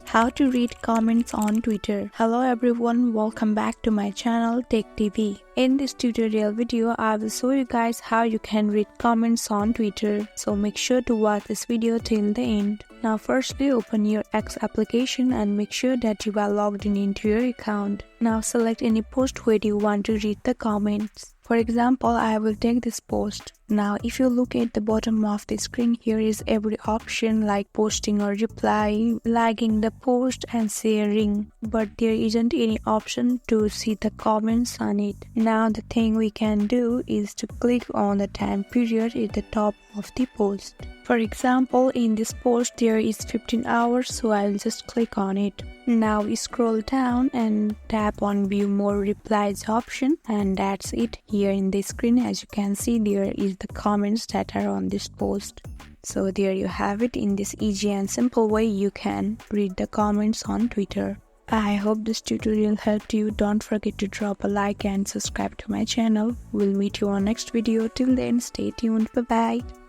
How to read comments on Twitter. Hello everyone, welcome back to my channel Tech TV. In this tutorial video, I will show you guys how you can read comments on Twitter. So make sure to watch this video till the end. Now firstly, open your X application and make sure that you are logged in into your account. Now select any post where you want to read the comments. For example, I will take this post. Now if you look at the bottom of the screen, here is every option like posting or reply, liking the post and sharing. But there isn't any option to see the comments on it. Now the thing we can do is to click on the time period at the top of the post. For example, in this post there is 15 hours, so I'll just click on it. Now we scroll down and tap on view more replies option, and that's it. Here in the screen, as you can see, there is the comments that are on this post. So there you have it. In this easy and simple way, you can read the comments on Twitter. I hope this tutorial helped you. Don't forget to drop a like and subscribe to my channel. We'll meet you on next video. Till then, stay tuned. Bye bye.